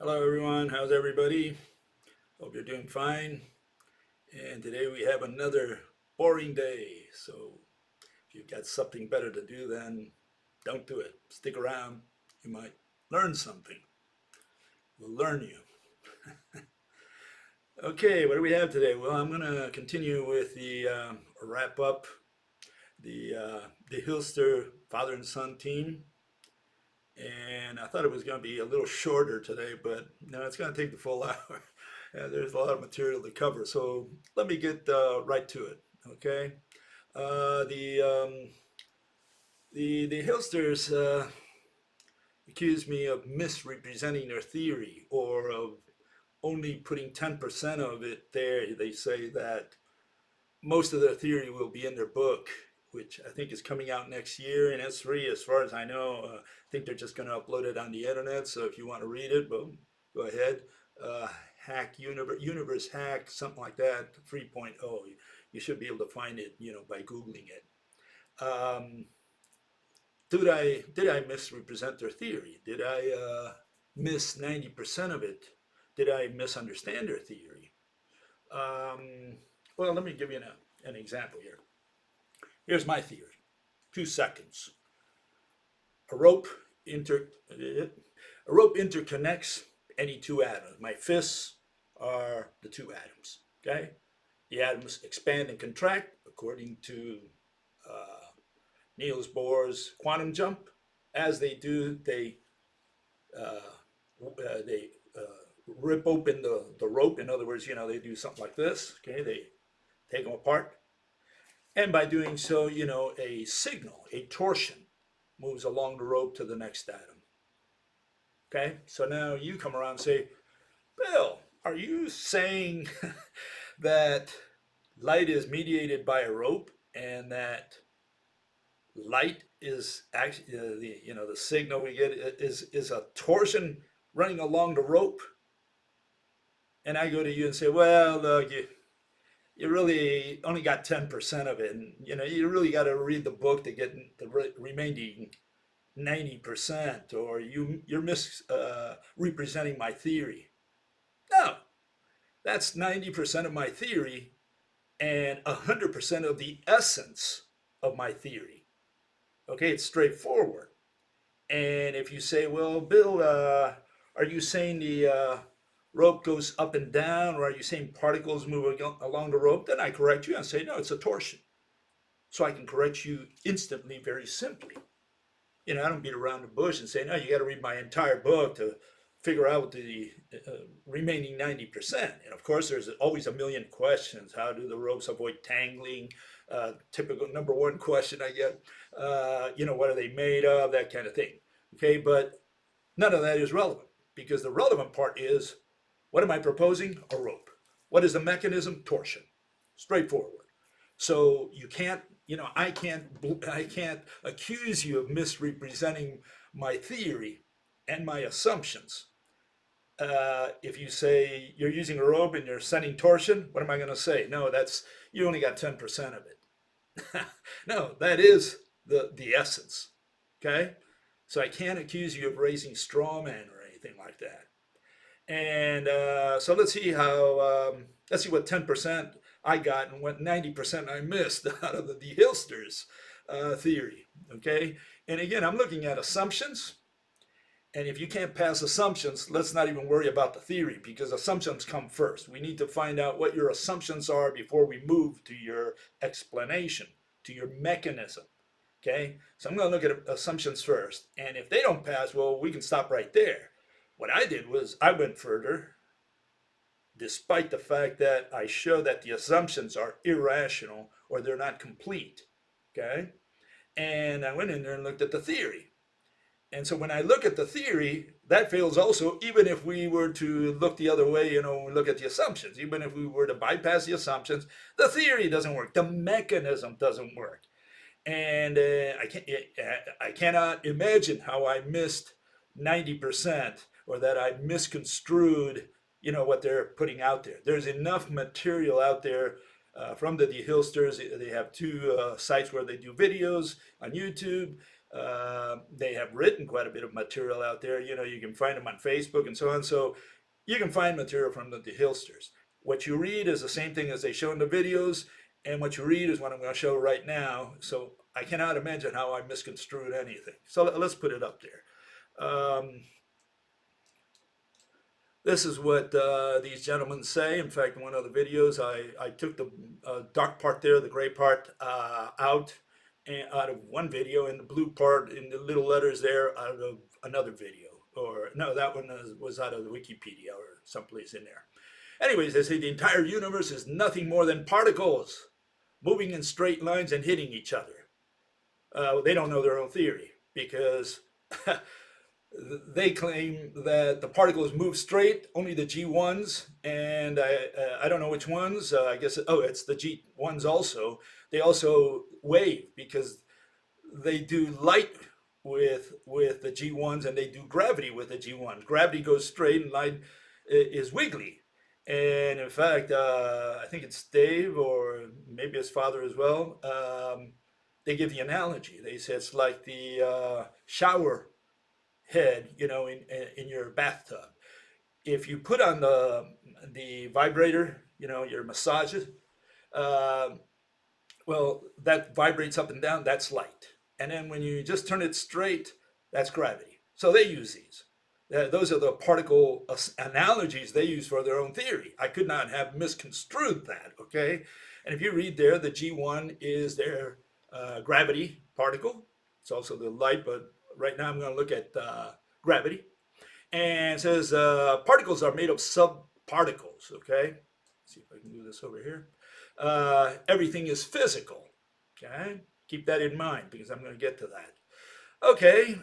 Hello everyone, how's everybody? Hope you're doing fine. And today we have another boring day. So if you've got something better to do, then don't do it. Stick around. You might learn something. We'll learn you. Okay, what do we have today? Well, I'm going to continue with the wrap up the Hilster father and son team. And I thought it was going to be a little shorter today, but no, it's going to take the full hour. There's a lot of material to cover, so let me get right to it. Okay, uh, the um, the Hilsters accuse me of misrepresenting their theory or of only putting 10% of it there. They say that most of their theory will be in their book, which I think is coming out next year in S3, as far as I know. I think they're just going to upload it on the internet. So if you want to read it, well, go ahead. Uh, Hack Universe Hack, something like that, 3.0. You should be able to find it, by Googling it. Um, did I misrepresent their theory? Did I miss 90% of it? Did I misunderstand their theory? Um, well, let me give you an example here. Here's my theory. 2 seconds. A rope inter a rope interconnects any two atoms. My fists are the two atoms. Okay, the atoms expand and contract according to uh, Niels Bohr's quantum jump. As they do, they rip open the rope. In other words, they do something like this. Okay, they take them apart. And by doing so, a signal, a torsion, moves along the rope to the next atom. Okay, so now you come around and say, Bill, are you saying that light is mediated by a rope and that light is actually the signal we get is a torsion running along the rope? And I go to you and say, well, look, you really only got 10% of it. And, you really got to read the book to get the remaining 90%, or you're misrepresenting my theory. No, that's 90% of my theory and 100% of the essence of my theory. Okay, it's straightforward. And if you say, well, Bill, are you saying the rope goes up and down, or are you saying particles move along the rope? Then I correct you and say, no, it's a torsion. So I can correct you instantly, very simply. I don't beat around the bush and say, no, you got to read my entire book to figure out the remaining 90%. And of course, there's always a million questions. How do the ropes avoid tangling? Typical number one question I get. What are they made of? That kind of thing. Okay, but none of that is relevant, because the relevant part is, what am I proposing? A rope. What is the mechanism? Torsion. Straightforward. So you can't, I can't accuse you of misrepresenting my theory and my assumptions. If you say you're using a rope and you're sending torsion, what am I going to say? No, you only got 10% of it. No, that is the essence. Okay, so I can't accuse you of raising straw man or anything like that. And so let's see what 10% I got and what 90% I missed out of the Hilsters theory. Okay, and again, I'm looking at assumptions. And if you can't pass assumptions, let's not even worry about the theory, because assumptions come first. We need to find out what your assumptions are before we move to your explanation, to your mechanism. Okay, so I'm going to look at assumptions first. And if they don't pass, well, we can stop right there. What I did was I went further, despite the fact that I show that the assumptions are irrational or they're not complete. Okay, and I went in there and looked at the theory. And so when I look at the theory, that fails also, even if we were to look the other way, look at the assumptions. Even if we were to bypass the assumptions, the theory doesn't work. The mechanism doesn't work. And I cannot imagine how I missed 90%, or that I misconstrued, what they're putting out there. There's enough material out there from the Hilsters. They have two sites where they do videos on YouTube. They have written quite a bit of material out there. You know, you can find them on Facebook and so on. So you can find material from the Hilsters. What you read is the same thing as they show in the videos, and what you read is what I'm going to show right now. So I cannot imagine how I misconstrued anything. So let's put it up there. This is what these gentlemen say. In fact, in one of the videos, I took the dark part there, the gray part, out of one video, and the blue part in the little letters there out of another video. Or no, that one was out of the Wikipedia or someplace in there. Anyways, they say the entire universe is nothing more than particles moving in straight lines and hitting each other. They don't know their own theory because they claim that the particles move straight, only the G1s, and I don't know which ones. I guess, it's the G1s also. They also wave because they do light with the G1s and they do gravity with the G1s. Gravity goes straight and light is wiggly. And in fact, I think it's Dave or maybe his father as well. They give the analogy. They say it's like the shower head, in your bathtub. If you put on the vibrator, your massages, uh, well, that vibrates up and down. That's light. And then when you just turn it straight, that's gravity. So they use these. Those are the particle analogies they use for their own theory. I could not have misconstrued that, okay? And if you read there, the G1 is their gravity particle. It's also the light, but right now I'm going to look at gravity. And it says particles are made of subparticles, okay? Let's see if I can do this over here. Everything is physical, okay? Keep that in mind because I'm going to get to that. Okay,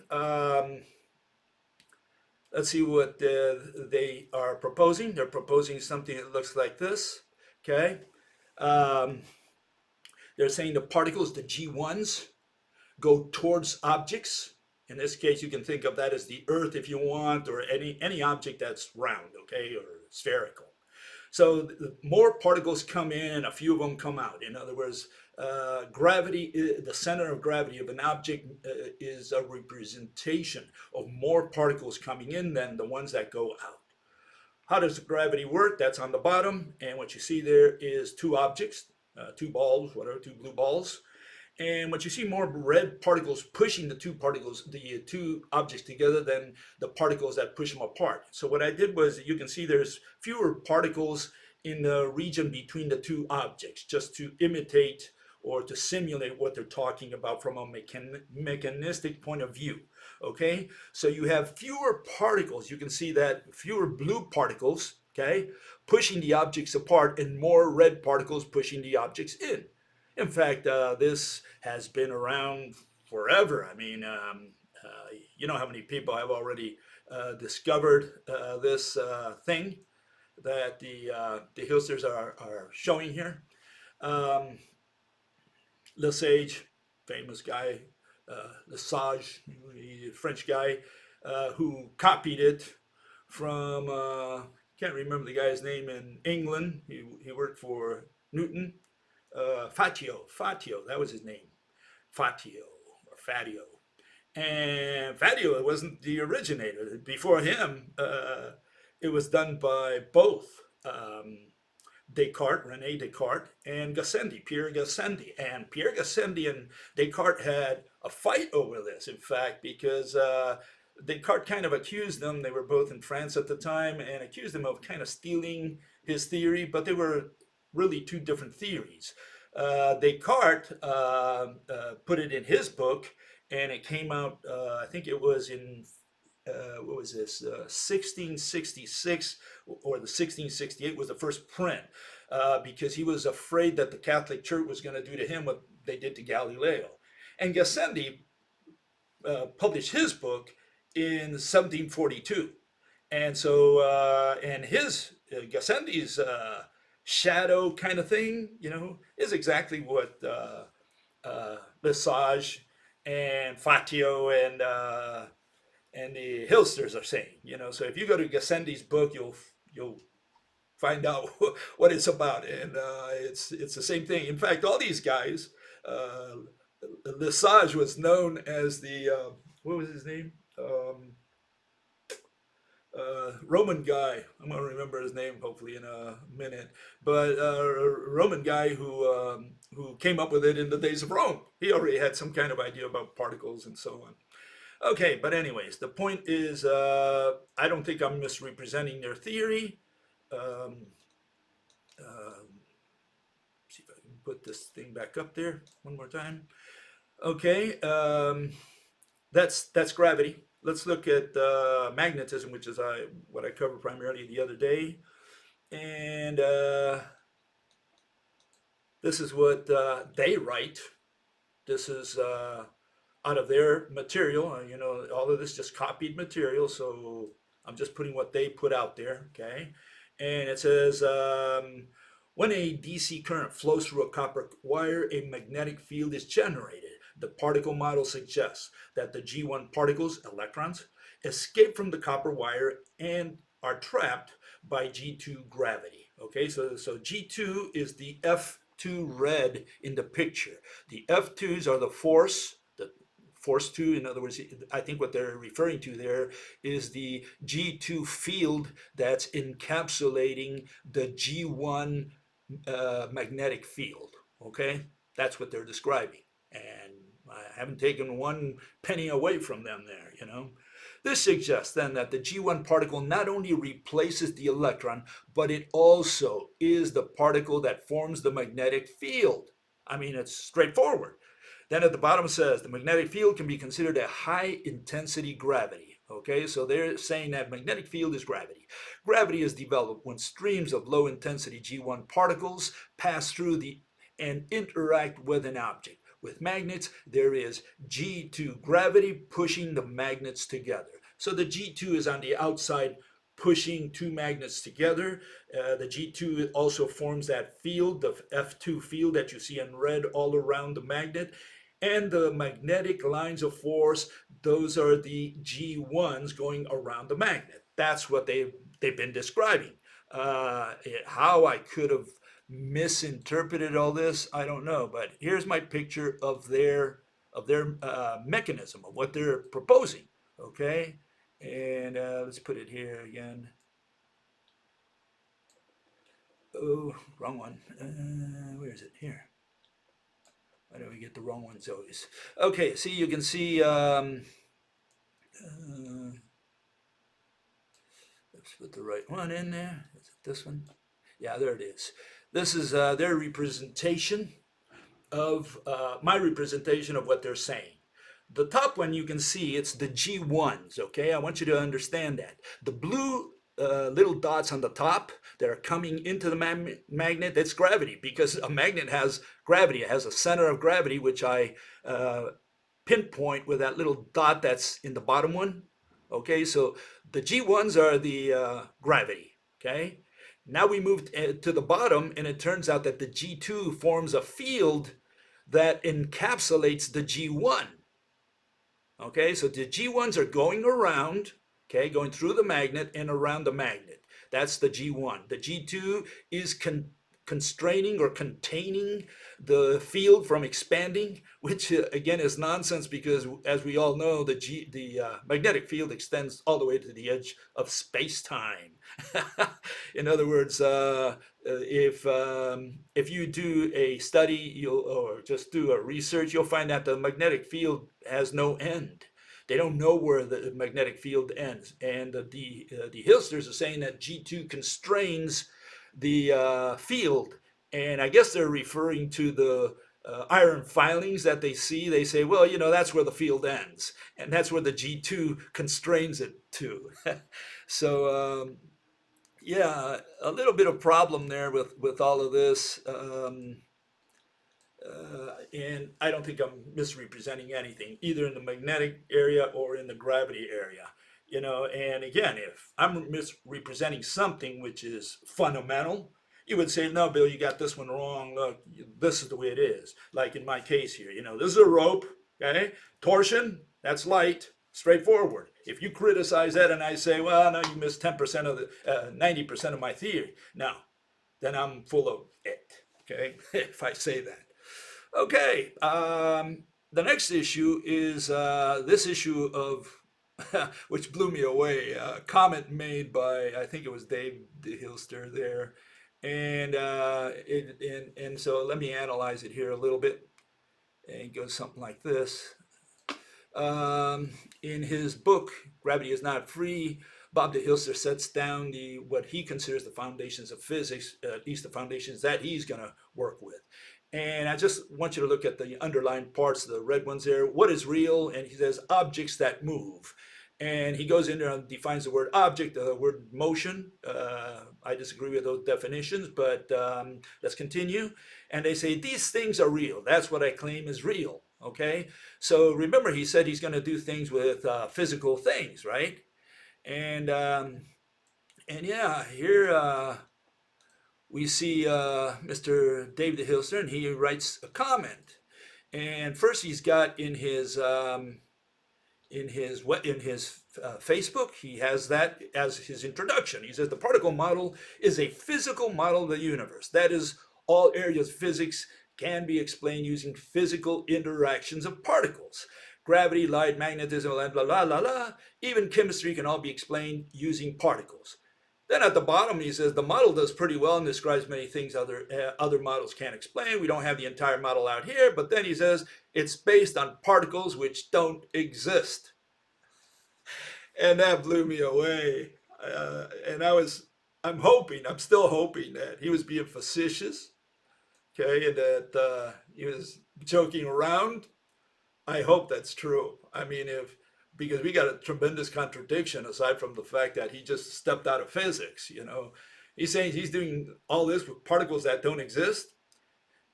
let's see what they are proposing. They're proposing something that looks like this, okay? They're saying the particles, the G1s, go towards objects. In this case, you can think of that as the Earth if you want, or any object that's round, okay, or spherical. So the more particles come in, a few of them come out. In other words, gravity, the center of gravity of an object is a representation of more particles coming in than the ones that go out. How does gravity work? That's on the bottom. And what you see there is two objects, two balls, whatever, two blue balls. And what you see more red particles pushing the two objects together than the particles that push them apart. So what I did was, you can see there's fewer particles in the region between the two objects, just to imitate or to simulate what they're talking about from a mechanistic point of view. Okay, so you have fewer particles. You can see that fewer blue particles, okay, pushing the objects apart, and more red particles pushing the objects in. In fact, this has been around forever. I mean, you know how many people have already discovered this thing that the Hilsters are showing here. Lesage, famous guy, Lesage, French guy, who copied it from, can't remember the guy's name in England. He worked for Newton. Fatio, that was his name. Fatio or Fatio. And Fatio wasn't the originator. Before him, it was done by both Descartes, Rene Descartes, and Gassendi, Pierre Gassendi. And Pierre Gassendi and Descartes had a fight over this, in fact, because Descartes kind of accused them, they were both in France at the time, and accused them of kind of stealing his theory, but they were really two different theories. Descartes put it in his book, and it came out, I think it was in, what was this, 1666 or the 1668 was the first print, because he was afraid that the Catholic Church was going to do to him what they did to Galileo. And Gassendi published his book in 1742. And so, and his, Gassendi's shadow kind of thing, is exactly what Lesage and Fatio and the Hilsters are saying. So if you go to Gassendi's book, you'll find out what it's about, and it's the same thing. In fact, all these guys, Lesage was known as the what was his name? Roman guy. I'm gonna remember his name hopefully in a minute. But a Roman guy who came up with it in the days of Rome. He already had some kind of idea about particles and so on. Okay, but anyways, the point is, I don't think I'm misrepresenting their theory. Um, uh, see if I can put this thing back up there one more time. Okay, that's gravity. Let's look at magnetism, which is what I covered primarily the other day. And this is what they write. This is out of their material. You know, all of this just copied material. So I'm just putting what they put out there. Okay. And it says when a DC current flows through a copper wire, a magnetic field is generated. The particle model suggests that the G1 particles, electrons, escape from the copper wire and are trapped by G2 gravity. Okay, so G2 is the F2 red in the picture. The F2s are the force 2. In other words, I think what they're referring to there is the G2 field that's encapsulating the G1 magnetic field. Okay, that's what they're describing. And I haven't taken one penny away from them there, you know. This suggests then that the G1 particle not only replaces the electron, but it also is the particle that forms the magnetic field. I mean, it's straightforward. Then at the bottom it says the magnetic field can be considered a high intensity gravity. Okay, so they're saying that magnetic field is gravity. Gravity is developed when streams of low intensity G1 particles pass through and interact with an object. With magnets, there is G2 gravity pushing the magnets together. So the G2 is on the outside pushing two magnets together. The G2 also forms that field, the F2 field that you see in red all around the magnet. And the magnetic lines of force, those are the G1s going around the magnet. That's what they've been describing. How I could have misinterpreted all this, I don't know. But here's my picture of their mechanism, of what they're proposing. Okay, and let's put it here again. Oh, wrong one. Where is it? Here. Why do we get the wrong ones always? Okay, see, you can see. Let's put the right one in there. Is it this one? Yeah, there it is. This is their representation of my representation of what they're saying. The top one you can see, it's the G1s, okay? I want you to understand that. The blue little dots on the top that are coming into the magnet, that's gravity, because a magnet has gravity. It has a center of gravity, which I pinpoint with that little dot that's in the bottom one. Okay, so the G1s are the gravity, okay? Now we move to the bottom, and it turns out that the G2 forms a field that encapsulates the G1. Okay, so the G1s are going around, okay, going through the magnet and around the magnet. That's the G1. The G2 is constraining or containing the field from expanding, which again is nonsense because, as we all know, the magnetic field extends all the way to the edge of space-time. In other words, if you do a study or just do a research, you'll find that the magnetic field has no end. They don't know where the magnetic field ends, and the Hilsters are saying that G2 constrains the field, and I guess they're referring to the iron filings that they see. They say, well, you know, that's where the field ends, and that's where the G2 constrains it to. So yeah, a little bit of problem there with all of this. And I don't think I'm misrepresenting anything, either in the magnetic area or in the gravity area. You know, and again, if I'm misrepresenting something which is fundamental, you would say, no, Bill, you got this one wrong. Look, this is the way it is. Like in my case here, you know, this is a rope, okay? Torsion, that's light, straightforward. If you criticize that and I say, well, no, you missed 10% of the, 90% of my theory, now, then I'm full of it, okay? If I say that. Okay, the next issue is this issue of, which blew me away, a comment made by, I think it was Dave the Hilster there. And so let me analyze it here a little bit. And it goes something like this. In his book, Gravity is Not Free, Bob de Hilster sets down what he considers the foundations of physics, at least the foundations that he's going to work with. And I just want you to look at the underlined parts, the red ones there. What is real? And he says objects that move. And he goes in there and defines the word object, the word motion. I disagree with those definitions, but let's continue. And they say these things are real. That's what I claim is real. Okay. So remember, he said he's going to do things with physical things, right? And yeah, here we see Mr. Dave the Hilster, and he writes a comment. And first, he's got in his Facebook, he has that as his introduction. He says the particle model is a physical model of the universe. That is, all areas of physics can be explained using physical interactions of particles. Gravity, light, magnetism, blah, blah, blah, blah, blah. Even chemistry can all be explained using particles. Then at the bottom, he says the model does pretty well and describes many things other models can't explain. We don't have the entire model out here, but then he says it's based on particles which don't exist. And that blew me away. I'm still hoping that he was being facetious, okay, and that he was joking around. I hope that's true. I mean, because we got a tremendous contradiction aside from the fact that he just stepped out of physics. He's saying he's doing all this with particles that don't exist.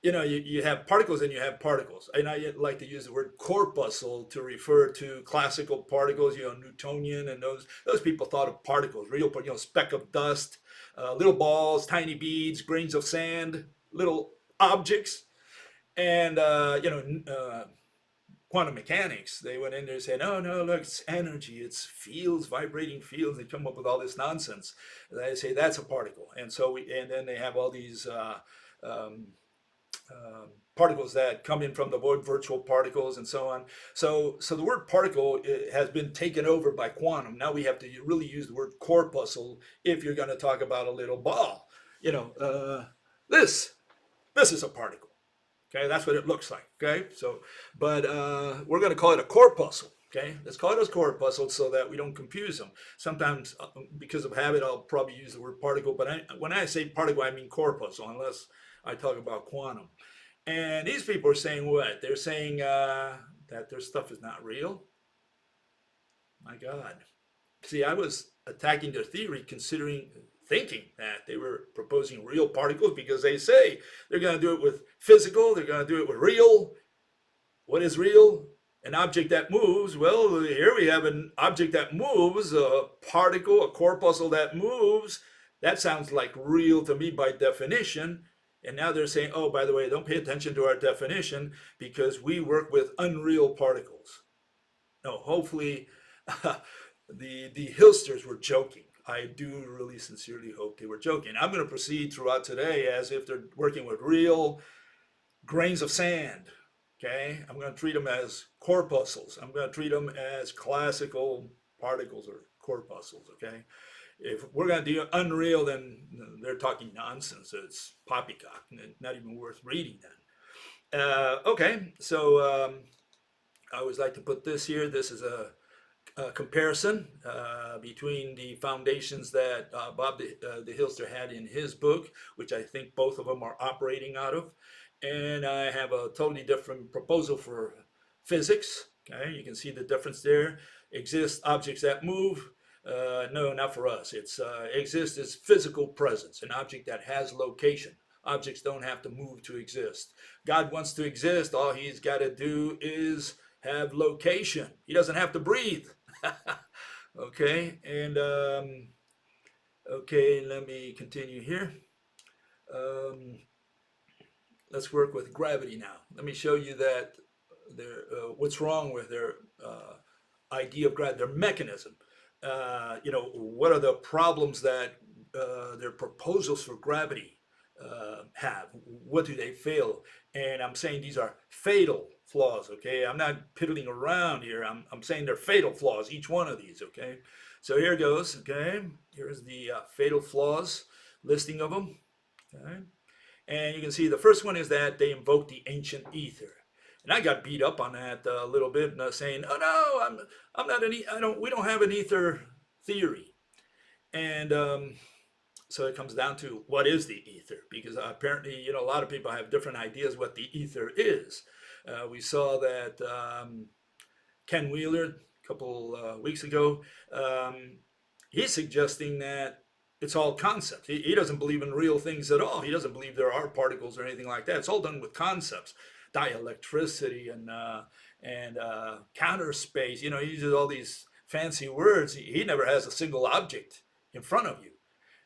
You have particles and you have particles. And I like to use the word corpuscle to refer to classical particles, Newtonian, and those people thought of particles, real, speck of dust, little balls, tiny beads, grains of sand, little objects. And, quantum mechanics, they went in there and said, oh, no, look, it's energy, it's fields, vibrating fields. They come up with all this nonsense. They say that's a particle. And then they have all these particles that come in from the void, virtual particles, and so on. So the word particle has been taken over by quantum. Now we have to really use the word corpuscle if you're going to talk about a little ball. This is a particle. Okay, that's what it looks like. Okay, but we're going to call it a corpuscle. Okay, let's call it a corpuscle so that we don't confuse them. Sometimes, because of habit, I'll probably use the word particle, but when I say particle, I mean corpuscle, unless I talk about quantum. And these people are saying what? They're saying that their stuff is not real. My God. See, I was attacking their theory thinking that they were proposing real particles because they say they're going to do it with physical, they're going to do it with real. What is real? An object that moves. Well, here we have an object that moves, a particle, a corpuscle that moves. That sounds like real to me by definition. And now they're saying, oh, by the way, don't pay attention to our definition because we work with unreal particles. No, hopefully the Hilsters were joking. I do really sincerely hope they were joking. I'm going to proceed throughout today as if they're working with real grains of sand. Okay, I'm going to treat them as corpuscles. I'm going to treat them as classical particles or corpuscles. Okay, if we're going to do unreal, then they're talking nonsense. It's poppycock, not even worth reading. Then, okay. So I always like to put this here. This is a comparison between the foundations that Bob the Hilster had in his book, which I think both of them are operating out of. And I have a totally different proposal for physics. Okay, you can see the difference there. Exist objects that move. No, not for us. Exist is physical presence, an object that has location. Objects don't have to move to exist. God wants to exist. All he's got to do is have location. He doesn't have to breathe. Okay, and okay, let me continue here. Let's work with gravity now. Let me show you that what's wrong with their idea of gravity, their mechanism. What are the problems that their proposals for gravity have? What do they fail? And I'm saying these are fatal flaws, okay? I'm not piddling around here. I'm saying they're fatal flaws, each one of these, okay? So here goes, okay? Here's the fatal flaws listing of them, okay? And you can see the first one is that they invoke the ancient ether. And I got beat up on that a little bit, saying, "Oh no, I'm not I don't. We don't have an ether theory." And so it comes down to what is the ether, because apparently, a lot of people have different ideas what the ether is. We saw that Ken Wheeler a couple weeks ago. Um, he's suggesting that it's all concepts. He doesn't believe in real things at all. He doesn't believe there are particles or anything like that. It's all done with concepts, dielectricity and counter space. He uses all these fancy words. He never has a single object in front of you,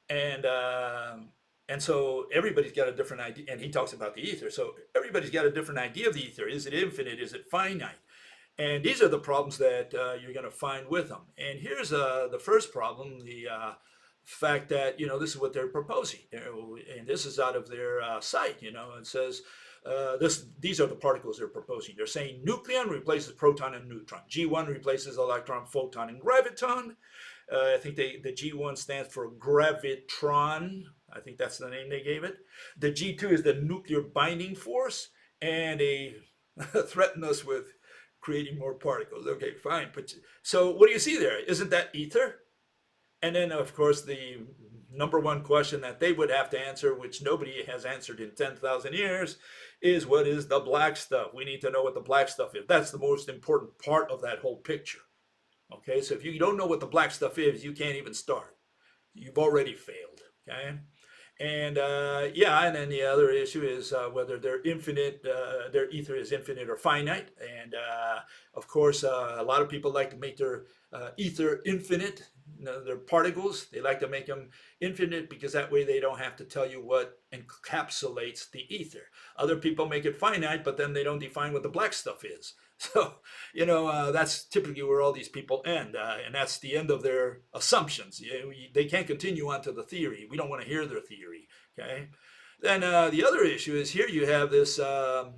and so everybody's got a different idea. And he talks about the ether. So everybody's got a different idea of the ether. Is it infinite? Is it finite? And these are the problems that you're going to find with them. And here's the first problem: the fact that this is what they're proposing, and this is out of their site. It says these are the particles they're proposing. They're saying nucleon replaces proton and neutron. G1 replaces electron, photon, and graviton. I think the G1 stands for gravitron. I think that's the name they gave it. The G2 is the nuclear binding force, and they threaten us with creating more particles. Okay, fine. But so what do you see there? Isn't that ether? And then, of course, the number one question that they would have to answer, which nobody has answered in 10,000 years, is what is the black stuff? We need to know what the black stuff is. That's the most important part of that whole picture. Okay, so if you don't know what the black stuff is, you can't even start. You've already failed. Okay, and yeah, and then the other issue is whether they're infinite, their ether is infinite or finite. And of course, a lot of people like to make their ether infinite. Their particles, they like to make them infinite because that way they don't have to tell you what encapsulates the ether. Other people make it finite, but then they don't define what the black stuff is. So, that's typically where all these people end, and that's the end of their assumptions. They can't continue on to the theory. We don't want to hear their theory. Okay. Then the other issue is here you have this. Let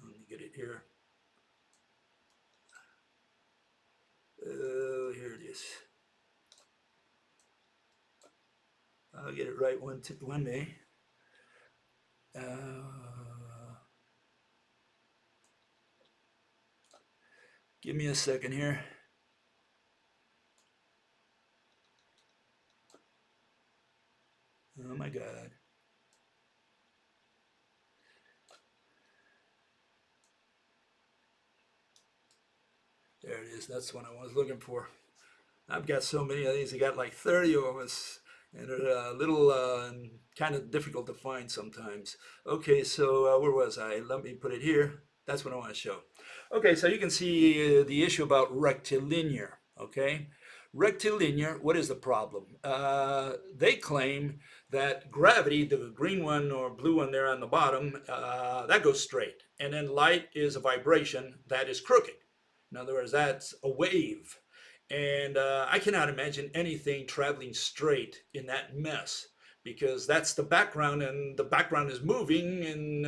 me get it here. Here it is. I'll get it right one day. Give me a second here. Oh my God. There it is. That's what I was looking for. I've got so many of these. I got like 30 of them. And they're a little kind of difficult to find sometimes. Okay, so where was I? Let me put it here. That's what I want to show. Okay, so you can see the issue about rectilinear. Okay, rectilinear, what is the problem? They claim that gravity, the green one or blue one there on the bottom, that goes straight. And then light is a vibration that is crooked. In other words, that's a wave. And I cannot imagine anything traveling straight in that mess, because that's the background, and the background is moving, and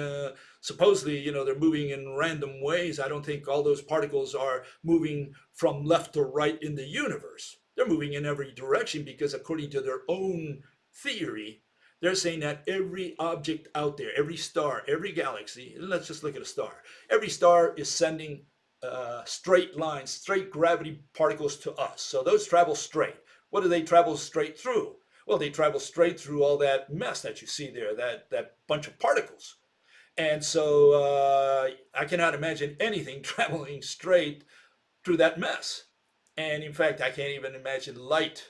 supposedly, they're moving in random ways. I don't think all those particles are moving from left to right in the universe. They're moving in every direction because according to their own theory, they're saying that every object out there, every star, every galaxy, let's just look at a star. Every star is sending straight lines, straight gravity particles to us. So those travel straight. What do they travel straight through? Well, they travel straight through all that mess that you see there, that bunch of particles. And so I cannot imagine anything traveling straight through that mess. And in fact, I can't even imagine light,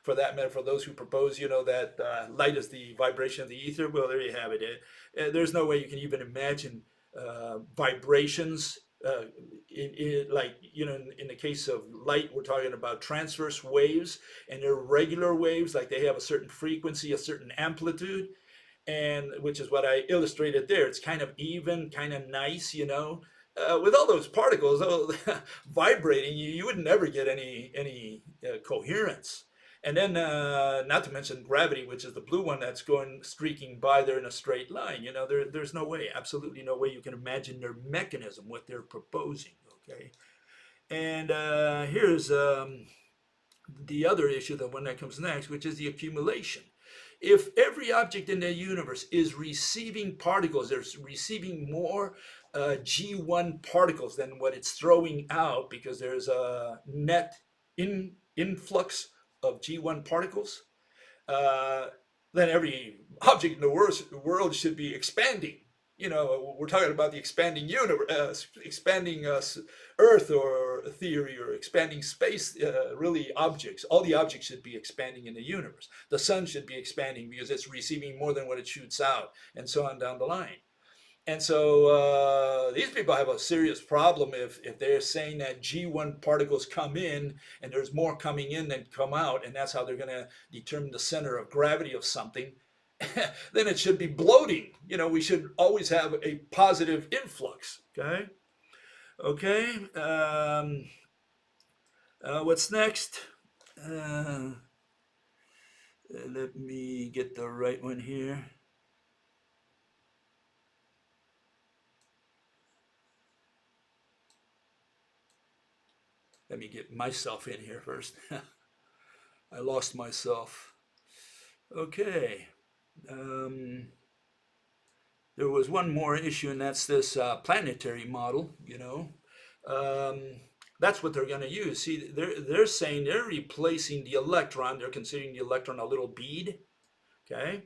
for that matter, for those who propose, that light is the vibration of the ether. Well, there you have it. There's no way you can even imagine vibrations. In the case of light, we're talking about transverse waves, and they're regular waves, like they have a certain frequency, a certain amplitude, and which is what I illustrated there. It's kind of even, kind of nice, with all those particles vibrating, you would never get any coherence. And then, not to mention gravity, which is the blue one that's going streaking by there in a straight line. You know, there's no way, absolutely no way you can imagine their mechanism, what they're proposing. Okay, and here's the other issue, the one that comes next, which is the accumulation. If every object in the universe is receiving particles, there's receiving more G1 particles than what it's throwing out because there's a net influx of G1 particles, uh, then every object in the world should be expanding. You know, we're talking about the expanding universe, expanding Earth or theory, or expanding space. Really, objects. All the objects should be expanding in the universe. The sun should be expanding because it's receiving more than what it shoots out, and so on down the line. And so these people have a serious problem if they're saying that G1 particles come in and there's more coming in than come out, and that's how they're going to determine the center of gravity of something. Then it should be bloating. You know, we should always have a positive influx. Okay. Okay. What's next? Let me get the right one here. Let me get myself in here first. I lost myself. Okay. There was one more issue, and that's this planetary model. You know, that's what they're going to use. See, they're saying they're replacing the electron. They're considering the electron a little bead. Okay.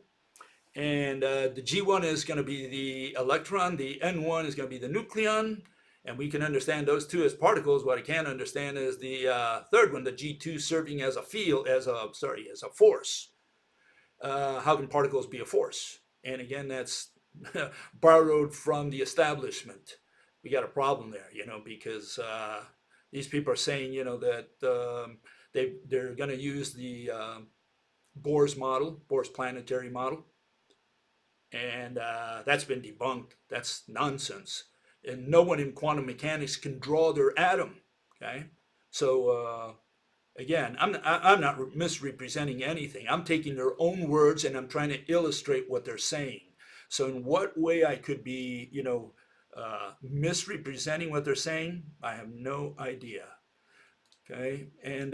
And the G1 is going to be the electron. The N1 is going to be the nucleon. And we can understand those two as particles. What I can't understand is the third one, the G2, serving as a field, as a force. How can particles be a force? And again, that's borrowed from the establishment. We got a problem there, you know, because these people are saying, you know, that they're going to use the Bohr's model, Bohr's planetary model, and that's been debunked. That's nonsense. And no one in quantum mechanics can draw their atom. Okay, so again, I'm not misrepresenting anything. I'm taking their own words and I'm trying to illustrate what they're saying. So in what way I could be, you know, misrepresenting what they're saying, I have no idea. Okay, and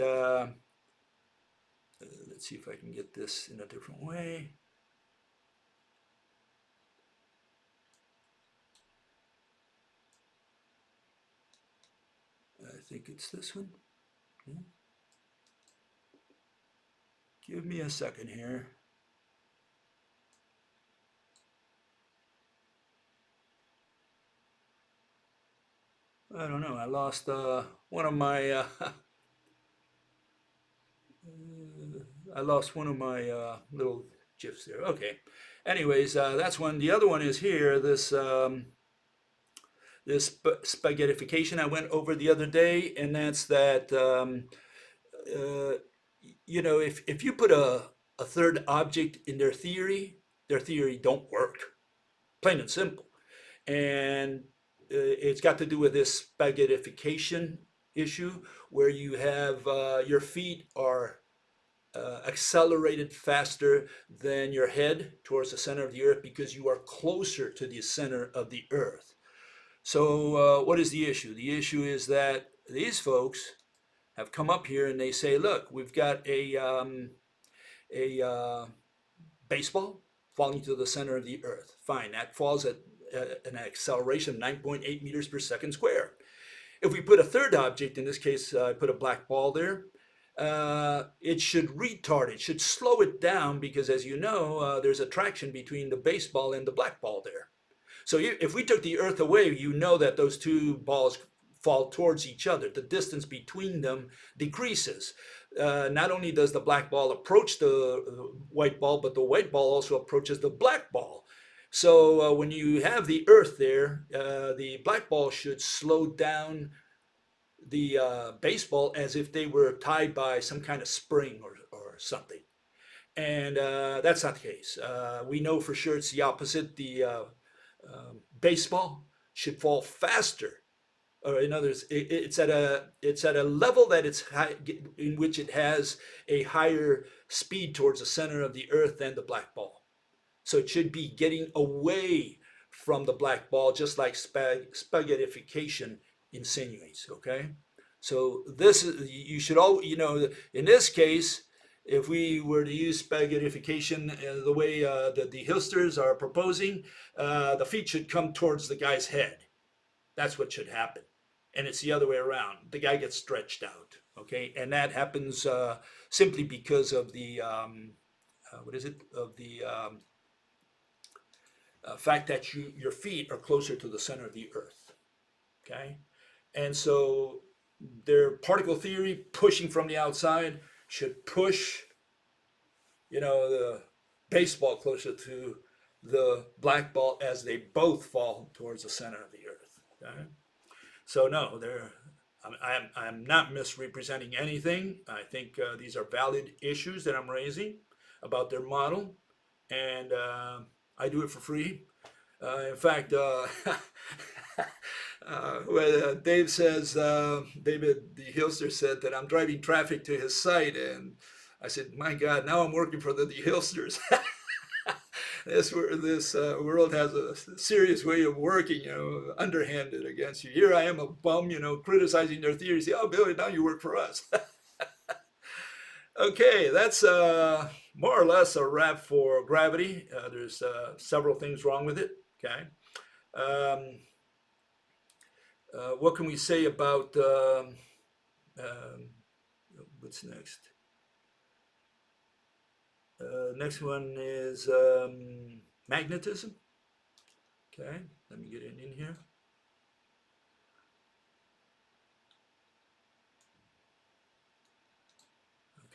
let's see if I can get this in a different way. I think it's this one. Okay. Give me a second here. I don't know. I lost one of my. I lost one of my little gifs there. Okay. Anyways, that's one. The other one is here. This spaghettification I went over the other day, and that's that. Uh, you know, if you put a third object in their theory don't work. Plain and simple. And it's got to do with this spaghettification issue, where you have your feet are accelerated faster than your head towards the center of the earth because you are closer to the center of the earth. So, what is the issue? The issue is that these folks have come up here and they say, look, we've got a baseball falling to the center of the earth. Fine, that falls at an acceleration of 9.8 meters per second square. If we put a third object, in this case, I put a black ball there, it should retard it, should slow it down because, as you know, there's attraction between the baseball and the black ball there. So if we took the earth away, you know that those two balls fall towards each other. The distance between them decreases. Not only does the black ball approach the white ball, but the white ball also approaches the black ball. So when you have the earth there, the black ball should slow down the baseball as if they were tied by some kind of spring or something. And that's not the case. We know for sure it's the opposite. The baseball should fall faster or in others, it's at a level that it's high, in which it has a higher speed towards the center of the Earth than the black ball. So it should be getting away from the black ball, just like spaghettification insinuates. Okay, so this is, you should all, in this case, if we were to use spaghettification the way that the Hilsters are proposing, the feet should come towards the guy's head. That's what should happen. And it's the other way around. The guy gets stretched out. Okay, and that happens simply because of the what is it? Of the fact that your feet are closer to the center of the Earth. Okay, and so their particle theory pushing from the outside should push, the baseball closer to the black ball as they both fall towards the center of the Earth. Okay? So no, I'm not misrepresenting anything. I think these are valid issues that I'm raising about their model, and I do it for free. In fact, when Dave says, David the Hilster said that I'm driving traffic to his site, and I said, my God, now I'm working for the Hilsters. This world has a serious way of working, underhanded against you. Here I am, a bum, criticizing their theories. Oh, Billy, now you work for us. Okay, that's more or less a wrap for gravity. There's several things wrong with it. Okay. What can we say about what's next? Next one is magnetism. Okay, let me get it in here.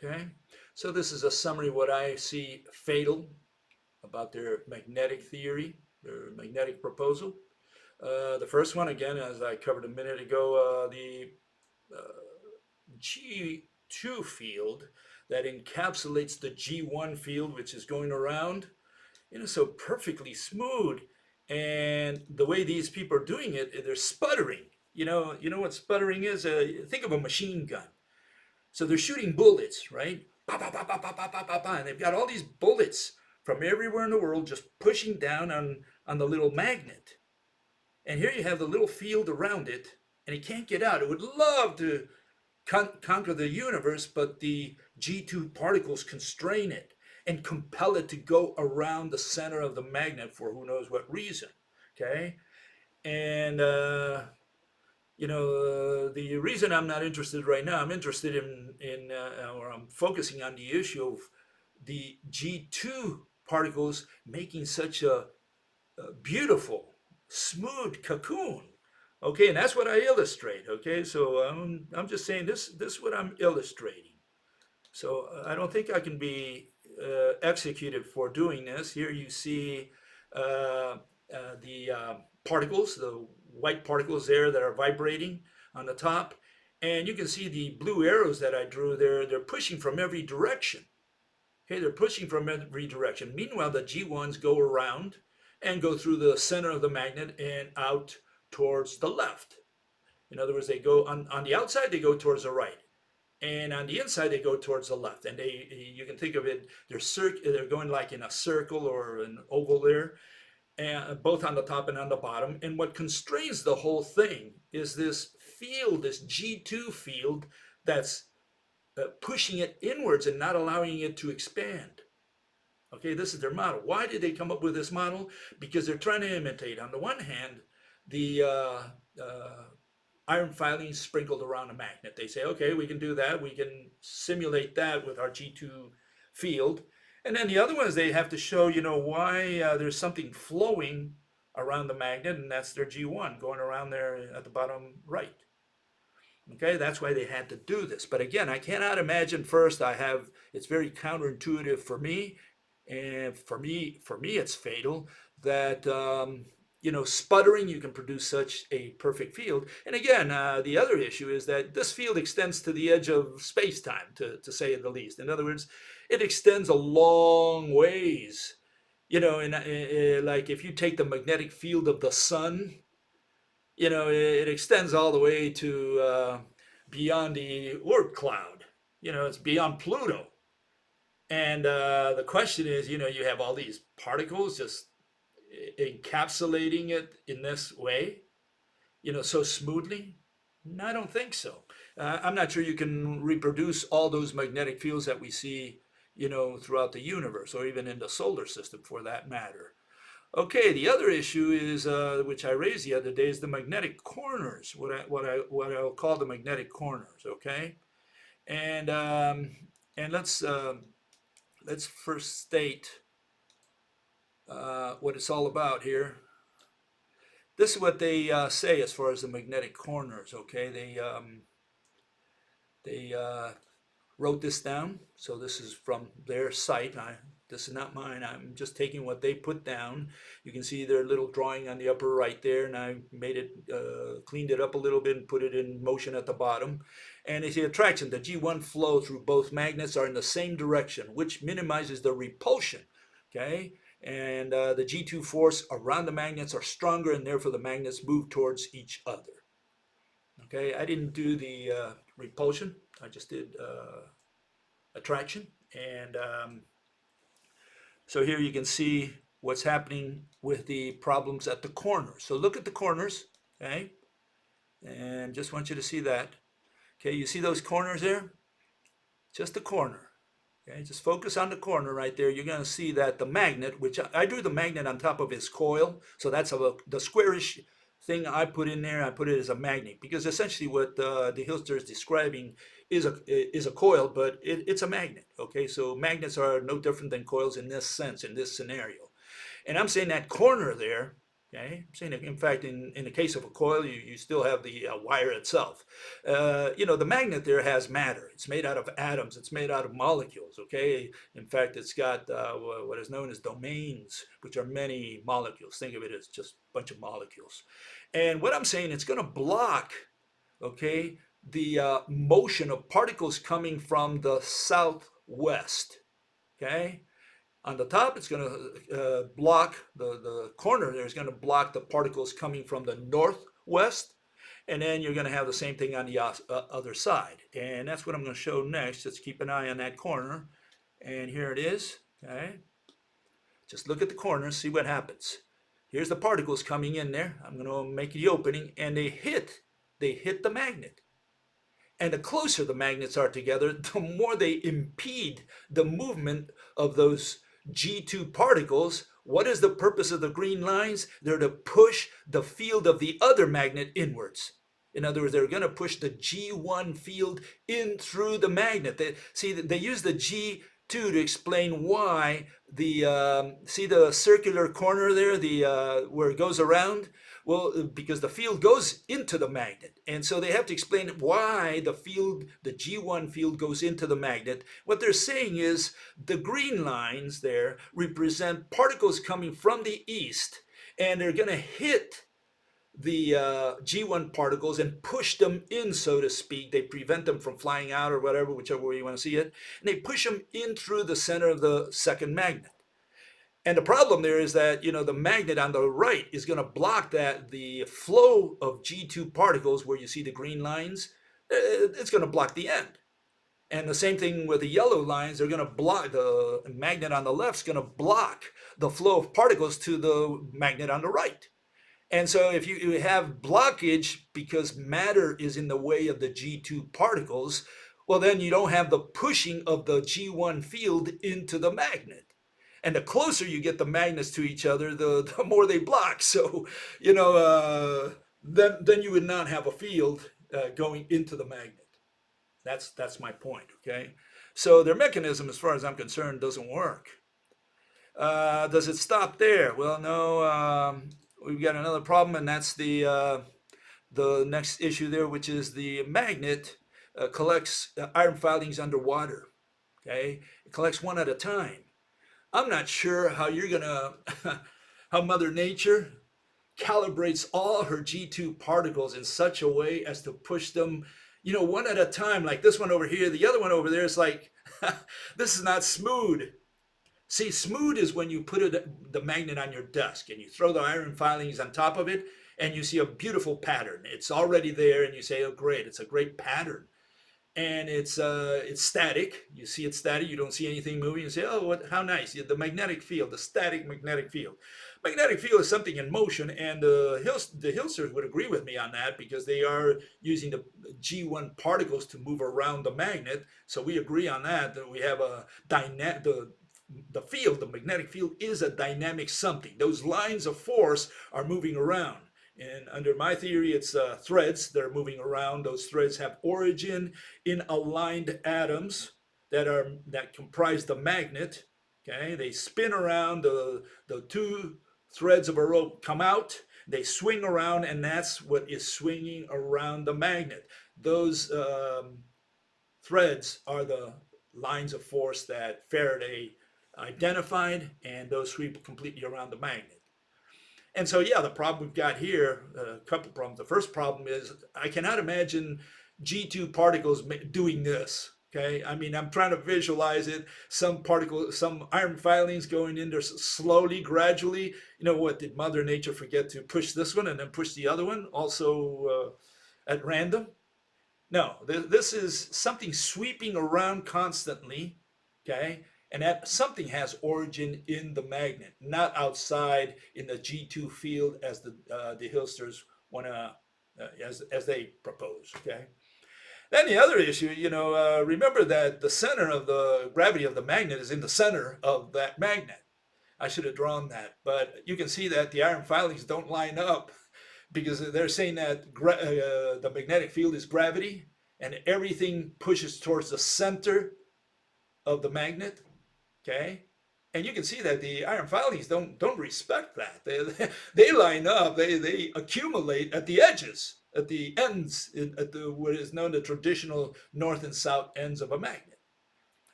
Okay, so this is a summary of what I see fatal about their magnetic theory, their magnetic proposal. The first one, again, as I covered a minute ago, the G2 field that encapsulates the G1 field, which is going around, so perfectly smooth. And the way these people are doing it, they're sputtering. You know what sputtering is? Think of a machine gun. So they're shooting bullets, right? Bah, bah, bah, bah, bah, bah, bah, bah, bah, and they've got all these bullets from everywhere in the world just pushing down on the little magnet. And here you have the little field around it, and it can't get out. It would love to conquer the universe, but the G2 particles constrain it and compel it to go around the center of the magnet for who knows what reason. Okay? And the reason I'm not interested right now, I'm interested or I'm focusing on the issue of the G2 particles making such a beautiful, smooth cocoon. Okay, and that's what I illustrate. Okay, so I'm just saying this is what I'm illustrating. So I don't think I can be executed for doing this. Here you see the particles, the white particles there that are vibrating on the top, and you can see the blue arrows that I drew there. They're pushing from every direction. Okay, they're pushing from every direction. Meanwhile, the G1s go around and go through the center of the magnet and out towards the left. In other words, they go on the outside, they go towards the right. And on the inside, they go towards the left. And you can think of it, they're going like in a circle or an oval there, and both on the top and on the bottom. And what constrains the whole thing is this field, this G2 field, that's pushing it inwards and not allowing it to expand. Okay, this is their model. Why did they come up with this model? Because they're trying to imitate, on the one hand, the iron filings sprinkled around a magnet. They say, okay, we can do that. We can simulate that with our G2 field. And then the other one is they have to show, why there's something flowing around the magnet, and that's their G1 going around there at the bottom right. Okay, that's why they had to do this. But again, I cannot imagine first it's very counterintuitive for me. And for me, it's fatal that, sputtering, you can produce such a perfect field. And again, the other issue is that this field extends to the edge of space-time, to say the least. In other words, it extends a long ways. And like if you take the magnetic field of the sun it extends all the way to beyond the Oort cloud. It's beyond Pluto. And the question is, you have all these particles just encapsulating it in this way, so smoothly. No, I don't think so. I'm not sure you can reproduce all those magnetic fields that we see, throughout the universe or even in the solar system for that matter. Okay, the other issue is, which I raised the other day, is the magnetic corners. What I'll call the magnetic corners. Okay, and let's first state what it's all about here. This is what they say as far as the magnetic corners. Okay, they wrote this down. So this is from their site. This is not mine. I'm just taking what they put down. You can see their little drawing on the upper right there, and I made it, cleaned it up a little bit and put it in motion at the bottom. And they say attraction, the G1 flow through both magnets are in the same direction, which minimizes the repulsion. Okay, and the G2 force around the magnets are stronger, and therefore the magnets move towards each other. Okay, I didn't do the repulsion. I just did attraction. And so here you can see what's happening with the problems at the corners. So look at the corners, okay? And just want you to see that. Okay, you see those corners there? Just the corner. Okay, just focus on the corner right there. You're going to see that the magnet, which I drew the magnet on top of his coil. So that's the squarish thing I put in there. I put it as a magnet because essentially what the Hilster is describing is a coil, but it's a magnet. Okay, so magnets are no different than coils in this sense, in this scenario. And I'm saying that corner there, okay, I'm saying that in fact, in the case of a coil, you still have the wire itself. The magnet there has matter. It's made out of atoms. It's made out of molecules, okay? In fact, it's got what is known as domains, which are many molecules. Think of it as just a bunch of molecules. And what I'm saying, it's going to block, okay, the motion of particles coming from the southwest, okay? On the top, it's going to block, the corner there is going to block the particles coming from the northwest. And then you're going to have the same thing on the other side. And that's what I'm going to show next. Let's keep an eye on that corner. And here it is. Okay. Just look at the corner, see what happens. Here's the particles coming in there. I'm going to make the opening. And they hit the magnet. And the closer the magnets are together, the more they impede the movement of those G2 particles. What is the purpose of the green lines? They're to push the field of the other magnet inwards. In other words, they're going to push the G1 field in through the magnet. They use the G2 to explain why see the circular corner there, where it goes around? Well, because the field goes into the magnet. And so they have to explain why the G1 field goes into the magnet. What they're saying is the green lines there represent particles coming from the east, and they're going to hit the G1 particles and push them in, so to speak. They prevent them from flying out or whatever, whichever way you want to see it. And they push them in through the center of the second magnet. And the problem there is that, the magnet on the right is going to block the flow of G2 particles where you see the green lines. It's going to block the end. And the same thing with the yellow lines. They're going to block, the magnet on the left is going to block the flow of particles to the magnet on the right. And so if you have blockage because matter is in the way of the G2 particles, well, then you don't have the pushing of the G1 field into the magnet. And the closer you get the magnets to each other, the more they block. So, then you would not have a field going into the magnet. That's my point, okay? So their mechanism, as far as I'm concerned, doesn't work. Does it stop there? Well, no. We've got another problem, and that's the next issue there, which is the magnet collects iron filings underwater. Okay, it collects one at a time. I'm not sure how you're gonna, how Mother Nature calibrates all her G2 particles in such a way as to push them, one at a time, like this one over here. The other one over there is like, this is not smooth. See, smooth is when you put the magnet on your desk and you throw the iron filings on top of it, and you see a beautiful pattern. It's already there, and you say, "Oh, great! It's a great pattern." And it's static. You see it's static. You don't see anything moving. You say, "Oh, what? How nice!" The magnetic field, the static magnetic field. Magnetic field is something in motion, and the Hilsters would agree with me on that because they are using the G1 particles to move around the magnet. So we agree on that. That we have a dynamic. The field, the magnetic field, is a dynamic something. Those lines of force are moving around. And under my theory, it's threads that are moving around. Those threads have origin in aligned atoms that comprise the magnet. Okay, they spin around. The two threads of a rope come out. They swing around, and that's what is swinging around the magnet. Those threads are the lines of force that Faraday identified, and those sweep completely around the magnet. And so, yeah, the problem we've got here, a couple of problems. The first problem is I cannot imagine G2 particles doing this. Okay, I mean, I'm trying to visualize it. Some particles, some iron filings going in there slowly, gradually. You know what? Did Mother Nature forget to push this one and then push the other one also at random? No, this is something sweeping around constantly. Okay, and that something has origin in the magnet, not outside in the G2 field as the Hilsters want to, as they propose. Okay. Then the other issue, remember that the center of the gravity of the magnet is in the center of that magnet. I should have drawn that, but you can see that the iron filings don't line up because they're saying that the magnetic field is gravity, and everything pushes towards the center of the magnet. Okay, and you can see that the iron filings don't respect that. They line up. They accumulate at the edges, at the ends, at the what is known the traditional north and south ends of a magnet.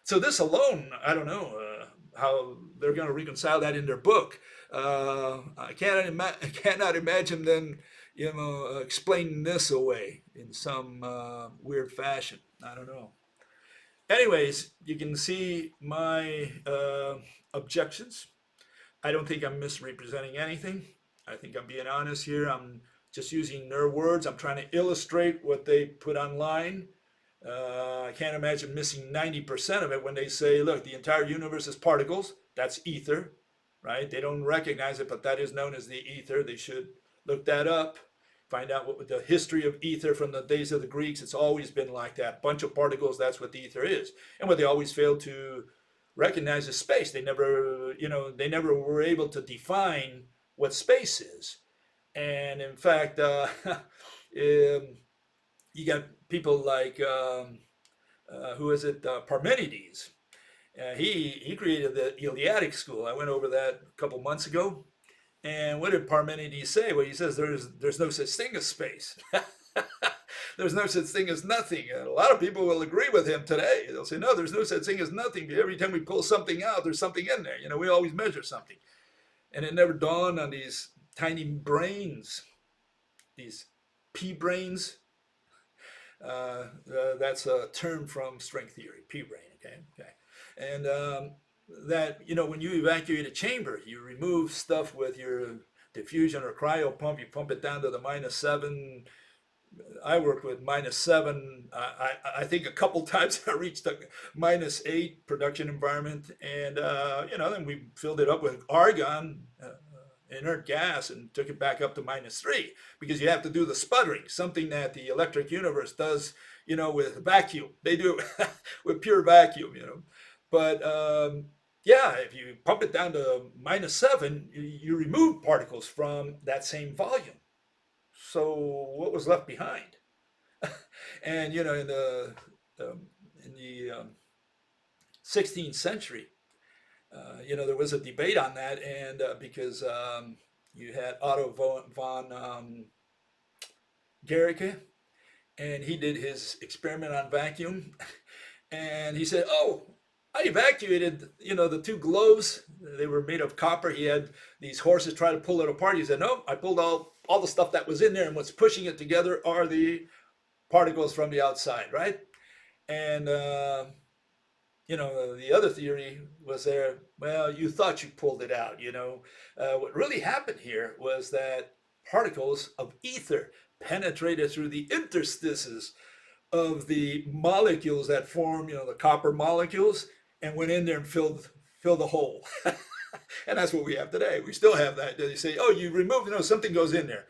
So this alone, I don't know how they're going to reconcile that in their book. I cannot imagine them, explaining this away in some weird fashion. I don't know. Anyways, you can see my objections. I don't think I'm misrepresenting anything. I think I'm being honest here. I'm just using their words. I'm trying to illustrate what they put online. I can't imagine missing 90% of it when they say, look, the entire universe is particles. That's ether, right? They don't recognize it, but that is known as the ether. They should look that up. Find out what the history of ether from the days of the Greeks. It's always been like that. Bunch of particles, that's what the ether is. And what they always fail to recognize is space. They never were able to define what space is. And in fact, you got people like, who is it, Parmenides. He created the Eleatic school. I went over that a couple months ago. And what did Parmenides say? Well, he says there's no such thing as space. There's no such thing as nothing. And a lot of people will agree with him today. They'll say, no, there's no such thing as nothing. Every time we pull something out, there's something in there. We always measure something. And it never dawned on these tiny brains, these pea brains. That's a term from string theory, pea brain. Okay. And that, when you evacuate a chamber, you remove stuff with your diffusion or cryo pump. You pump it down to the -7. I worked with -7. I think a couple times I reached the -8 production environment, and then we filled it up with argon, inert gas, and took it back up to -3 because you have to do the sputtering, something that the electric universe does, with vacuum. They do it with pure vacuum, but yeah, if you pump it down to -7, you remove particles from that same volume. So what was left behind? And in the 16th century, there was a debate on that, and because you had Otto von Guericke, and he did his experiment on vacuum, and he said, "Oh, I evacuated, the two globes. They were made of copper. He had these horses try to pull it apart. He said, no, I pulled all the stuff that was in there, and what's pushing it together are the particles from the outside, right?" And, the other theory was there, well, you thought you pulled it out, what really happened here was that particles of ether penetrated through the interstices of the molecules that form, the copper molecules, and went in there and filled the hole. And that's what we have today. We still have that. They say, oh, you remove, something goes in there.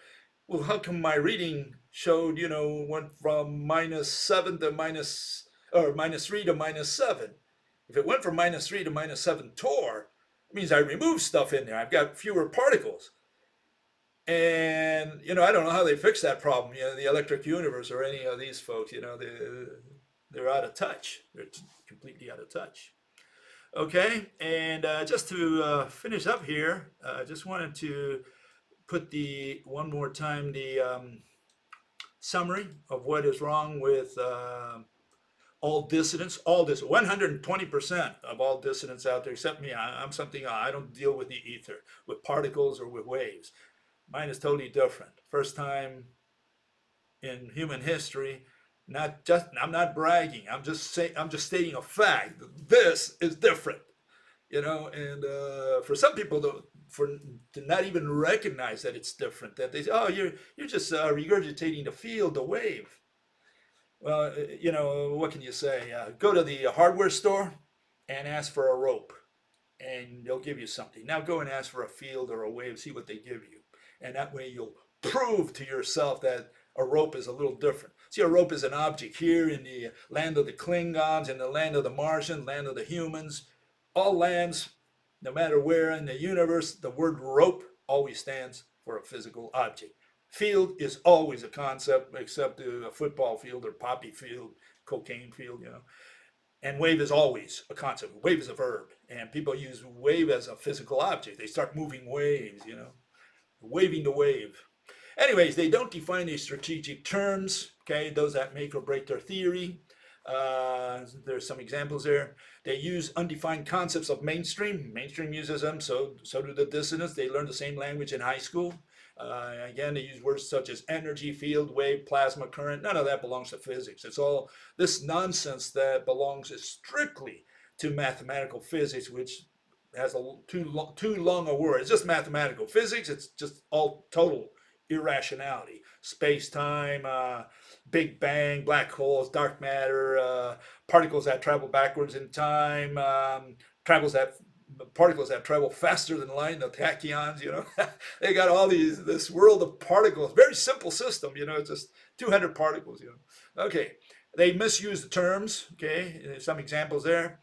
Well, how come my reading showed, went from -7 to -3 to -7? If it went from -3 to -7 torr, it means I removed stuff in there. I've got fewer particles. And, I don't know how they fix that problem. The electric universe or any of these folks, they're out of touch. They're completely out of touch. Okay, and just to finish up here, I just wanted to put one more time the summary of what is wrong with all dissonance. 120% of all dissonance out there, except me. I'm something, I don't deal with the ether, with particles or with waves. Mine is totally different. First time in human history. I'm not bragging. I'm just stating a fact. This is different, And for some people, to not even recognize that it's different, that they say, "Oh, you're just regurgitating the field, the wave." Well, what can you say? Go to the hardware store and ask for a rope, and they'll give you something. Now go and ask for a field or a wave, see what they give you, and that way you'll prove to yourself that a rope is a little different. See, a rope is an object here in the land of the Klingons, in the land of the Martians, land of the humans, all lands, no matter where in the universe, the word rope always stands for a physical object. Field is always a concept, except a football field or poppy field, cocaine field, And wave is always a concept. Wave is a verb, and people use wave as a physical object. They start moving waves, waving the wave. Anyways, they don't define these strategic terms, okay, those that make or break their theory. There's some examples there. They use undefined concepts of mainstream. Mainstream uses them, so do the dissonants. They learn the same language in high school. Again, they use words such as energy, field, wave, plasma, current. None of that belongs to physics. It's all this nonsense that belongs strictly to mathematical physics, which has too long a word. It's just mathematical physics. It's just all total irrationality. Space-time, Big Bang, black holes, dark matter, particles that travel backwards in time, particles that travel faster than light, the tachyons, They got all this world of particles, very simple system, it's just 200 particles, Okay, they misuse the terms, okay, there's some examples there.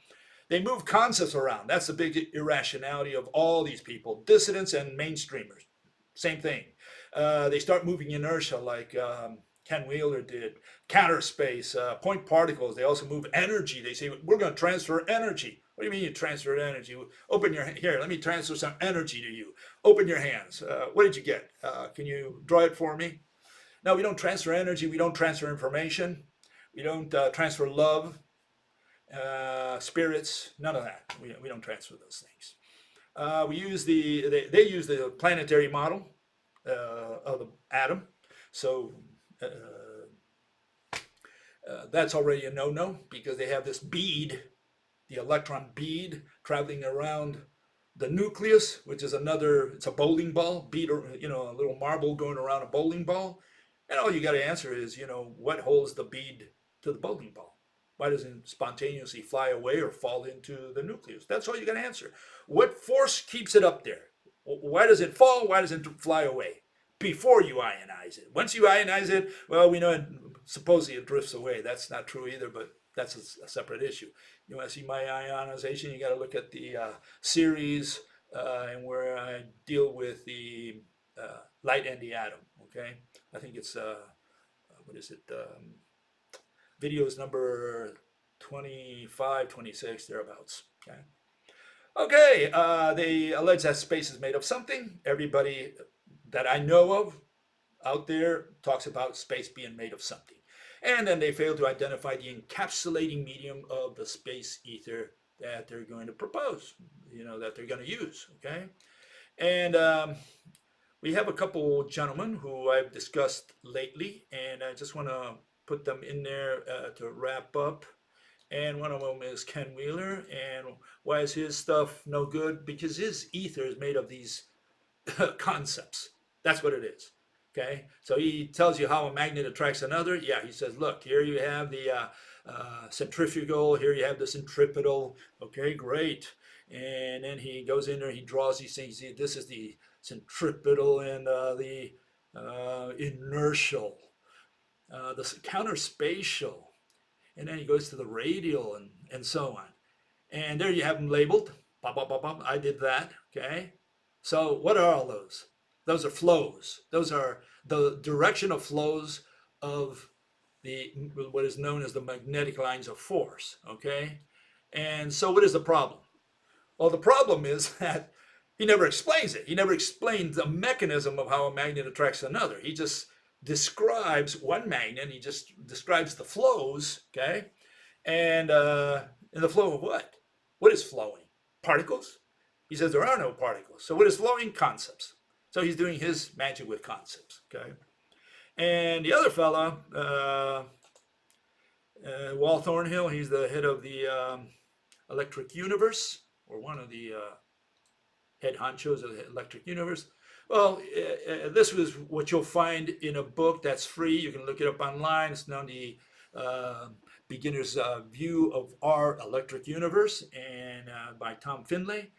They move concepts around. That's the big irrationality of all these people, dissidents and mainstreamers. Same thing. They start moving inertia like Ken Wheeler did. Counter space, point particles. They also move energy. They say, we're going to transfer energy. What do you mean you transfer energy? Open your, here, let me transfer some energy to you. Open your hands. What did you get? Can you draw it for me? No, we don't transfer energy. We don't transfer information. We don't transfer love, spirits, none of that. We don't transfer those things. They use the planetary model of the atom. So that's already a no-no because they have this bead, the electron bead, traveling around the nucleus, which is it's a bowling ball, bead, or, a little marble going around a bowling ball. And all you got to answer is, what holds the bead to the bowling ball? Why doesn't it spontaneously fly away or fall into the nucleus? That's all you got to answer. What force keeps it up there? Why does it fall? Why doesn't it fly away? Before you ionize it. Once you ionize it, well, we know supposedly it drifts away. That's not true either, but that's a separate issue. You want to see my ionization, you got to look at the series and where I deal with the light and the atom, okay? I think it's, what is it? Videos number 25, 26, thereabouts, okay? Okay, they allege that space is made of something. Everybody that I know of out there talks about space being made of something. And then they fail to identify the encapsulating medium of the space ether that they're going to propose, that they're going to use, okay? And we have a couple gentlemen who I've discussed lately, and I just want to put them in there to wrap up. And one of them is Ken Wheeler. And why is his stuff no good? Because his ether is made of these concepts. That's what it is. Okay, so he tells you how a magnet attracts another. Yeah, he says, look, here you have the centrifugal, here you have the centripetal. Okay, great. And then he goes in there, he draws these things. See, this is the centripetal and the inertial, the counterspatial, and then he goes to the radial and so on. And there you have them labeled. Bop, bop, bop, bop. I did that. Okay. So what are all those? Those are flows. Those are the directional flows of the what is known as the magnetic lines of force. Okay. And so what is the problem? Well, the problem is that he never explains it. He never explains the mechanism of how a magnet attracts another. He just describes one magnet. He just describes the flows. Okay. And in the flow of what? What is flowing? Particles? He says there are no particles. So what is flowing? Concepts. So he's doing his magic with concepts. Okay. And the other fella, Walt Thornhill, he's the head of the Electric Universe, or one of the head honchos of the Electric Universe. Well, this was what you'll find in a book that's free. You can look it up online. It's known the Beginner's View of Our Electric Universe, and by Tom Finlay.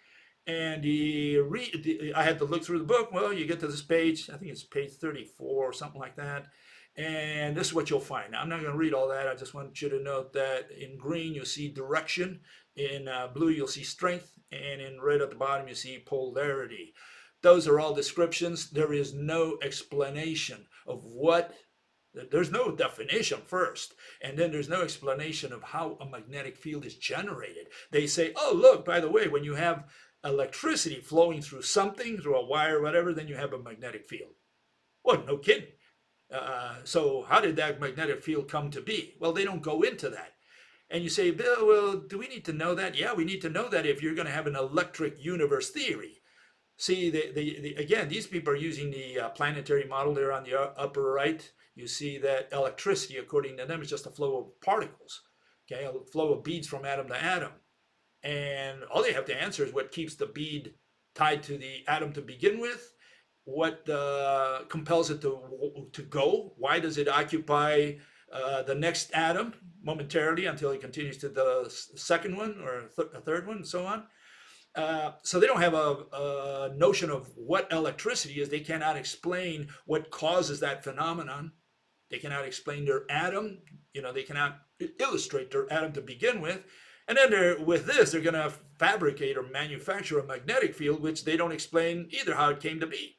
And I had to look through the book. Well, you get to this page, I think it's page 34 or something like that. And this is what you'll find. Now, I'm not going to read all that. I just want you to note that in green, you'll see direction. In blue, you'll see strength. And in red at the bottom, you see polarity. Those are all descriptions. There is no explanation of what, there's no definition first. And then there's no explanation of how a magnetic field is generated. They say, oh, look, by the way, when you have electricity flowing through something, through a wire or whatever, then you have a magnetic field. Well, no kidding. So how did that magnetic field come to be? Well, they don't go into that. And you say, Bill, well, do we need to know that? Yeah, we need to know that if you're going to have an electric universe theory. See, again, these people are using the planetary model there on the upper right. You see that electricity, according to them, is just a flow of particles, okay, a flow of beads from atom to atom. And all they have to answer is what keeps the bead tied to the atom to begin with, what compels it to go, why does it occupy the next atom momentarily until it continues to the second one or a third one and so on. So they don't have a notion of what electricity is. They cannot explain what causes that phenomenon. They cannot explain their atom. They cannot illustrate their atom to begin with. And then with this, they're going to fabricate or manufacture a magnetic field, which they don't explain either how it came to be.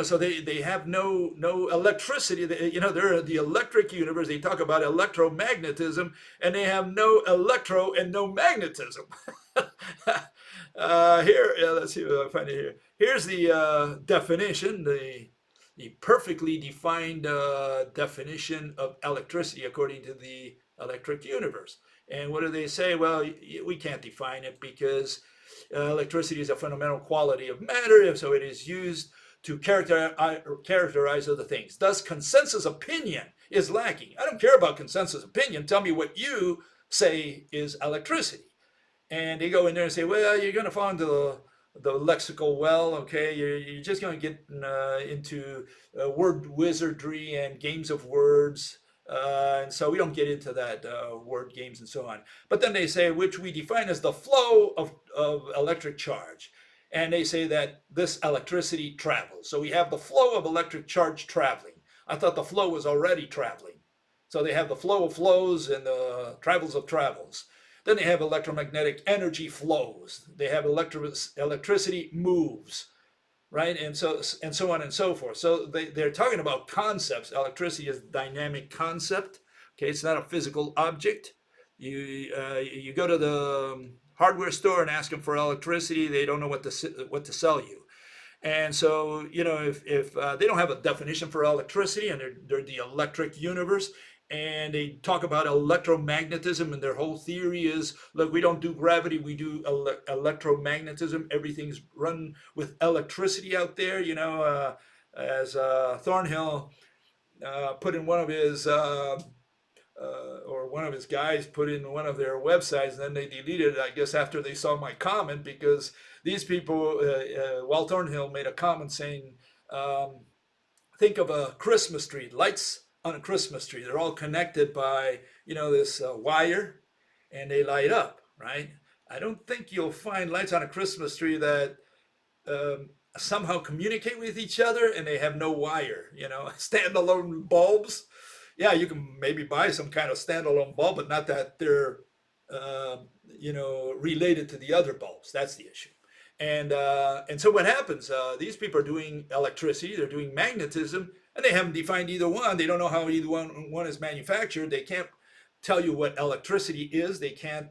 So they have no electricity. They're the electric universe. They talk about electromagnetism, and they have no electro and no magnetism. Here, let's see if I find it here. Here's the definition, the perfectly defined definition of electricity according to the electric universe. And what do they say? Well, we can't define it because electricity is a fundamental quality of matter, so it is used to characterize other things. Thus, consensus opinion is lacking. I don't care about consensus opinion. Tell me what you say is electricity. And they go in there and say, well, you're going to fall into the lexical well, okay? You're just going to get into word wizardry and games of words. And so we don't get into that word games and so on. But then they say, which we define as the flow of electric charge. And they say that this electricity travels. So we have the flow of electric charge traveling. I thought the flow was already traveling. So they have the flow of flows and the travels of travels. Then they have electromagnetic energy flows. They have electricity moves, right? And so on and so forth. So they're talking about concepts. Electricity is a dynamic concept. Okay, it's not a physical object. You go to the hardware store and ask them for electricity, they don't know what to sell you. And so, if they don't have a definition for electricity, and they're the electric universe, and they talk about electromagnetism, and their whole theory is, look, we don't do gravity, we do electromagnetism. Everything's run with electricity out there, as Thornhill put in one of his or one of his guys put in one of their websites, and then they deleted it, I guess, after they saw my comment, because these people, Walt Thornhill made a comment saying, Think of a Christmas tree, lights on a Christmas tree. They're all connected by, this wire, and they light up, right? I don't think you'll find lights on a Christmas tree that somehow communicate with each other and they have no wire, standalone bulbs. Yeah, you can maybe buy some kind of standalone bulb, but not that they're, related to the other bulbs. That's the issue. And so what happens? These people are doing electricity, they're doing magnetism, and they haven't defined either one. They don't know how either one is manufactured. They can't tell you what electricity is. They can't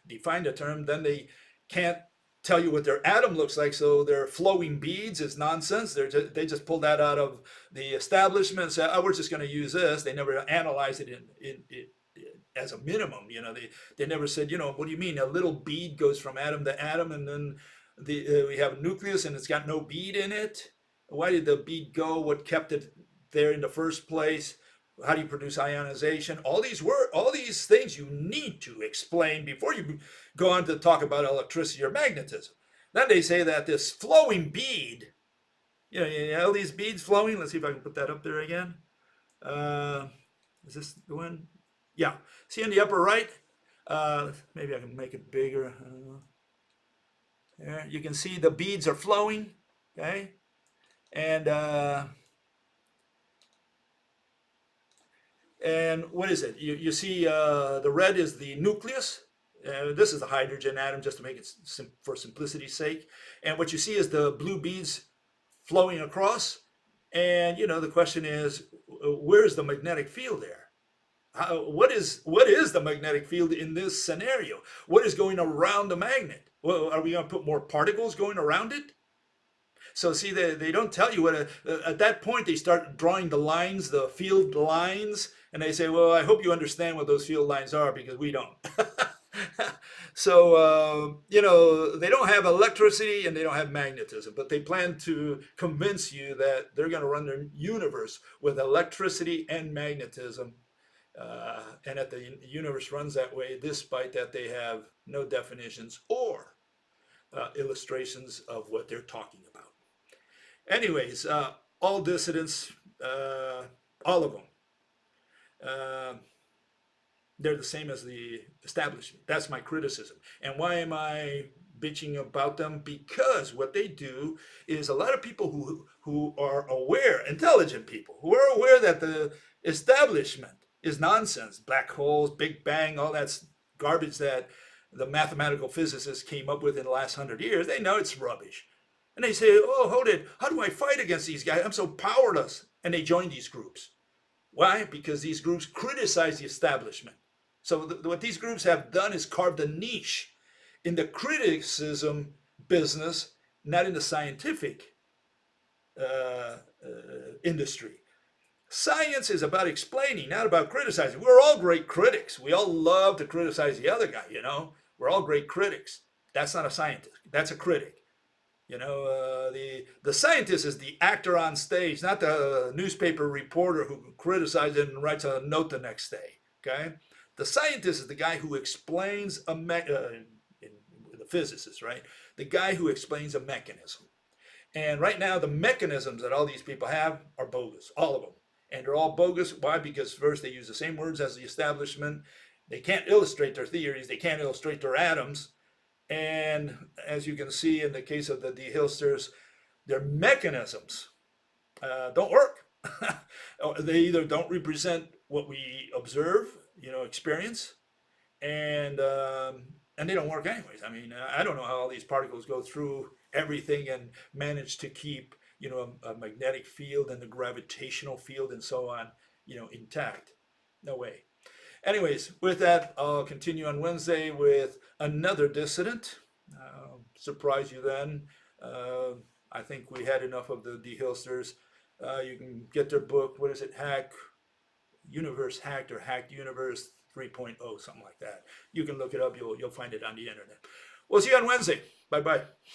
define the term. Then they can't tell you what their atom looks like. So their flowing beads is nonsense. They just pull that out of the establishment and say, oh, we're just going to use this. They never analyze it in as a minimum. They never said, what do you mean? A little bead goes from atom to atom, and then we have a nucleus and it's got no bead in it. Why did the bead go? What kept it there in the first place? How do you produce ionization? All these things you need to explain before you go on to talk about electricity or magnetism. Then they say that this flowing bead, these beads flowing. Let's see if I can put that up there again. Is this the one? Yeah. See in the upper right? Maybe I can make it bigger. There, you can see the beads are flowing. Okay, and what is it? You see the red is the nucleus. This is the hydrogen atom, just to make it for simplicity's sake. And what you see is the blue beads flowing across. And the question is, where's the magnetic field there? What is the magnetic field in this scenario? What is going around the magnet? Well, are we going to put more particles going around it? So see, they don't tell you what. At that point, they start drawing the lines, the field lines, and they say, well, I hope you understand what those field lines are, because we don't. So, they don't have electricity and they don't have magnetism, but they plan to convince you that they're going to run their universe with electricity and magnetism. And that the universe runs that way, despite that they have no definitions or illustrations of what they're talking about. Anyways, all dissidents, all of them, they're the same as the establishment. That's my criticism. And why am I bitching about them? Because what they do is, a lot of people who are aware, intelligent people, who are aware that the establishment is nonsense, black holes, Big Bang, all that's garbage that the mathematical physicists came up with in the last 100 years, they know it's rubbish. And they say, oh, hold it, how do I fight against these guys? I'm so powerless. And they join these groups. Why? Because these groups criticize the establishment. So what these groups have done is carved a niche in the criticism business, not in the scientific industry. Science is about explaining, not about criticizing. We're all great critics. We all love to criticize the other guy, We're all great critics. That's not a scientist. That's a critic. The scientist is the actor on stage, not the newspaper reporter who criticizes it and writes a note the next day. Okay, the scientist is the guy who explains the physicist, right? The guy who explains a mechanism. And right now, the mechanisms that all these people have are bogus, all of them. And they're all bogus. Why? Because first, they use the same words as the establishment. They can't illustrate their theories. They can't illustrate their atoms. And as you can see in the case of the Hilsters, their mechanisms don't work. They either don't represent what we observe, experience, and they don't work anyways. I mean, I don't know how all these particles go through everything and manage to keep, a magnetic field and the gravitational field and so on, intact. No way. Anyways, with that, I'll continue on Wednesday with another dissident. Surprise you then. I think we had enough of the Hilsters. You can get their book. What is it? Universe Hacked, or Hacked Universe 3.0, something like that. You can look it up. You'll find it on the internet. We'll see you on Wednesday. Bye-bye.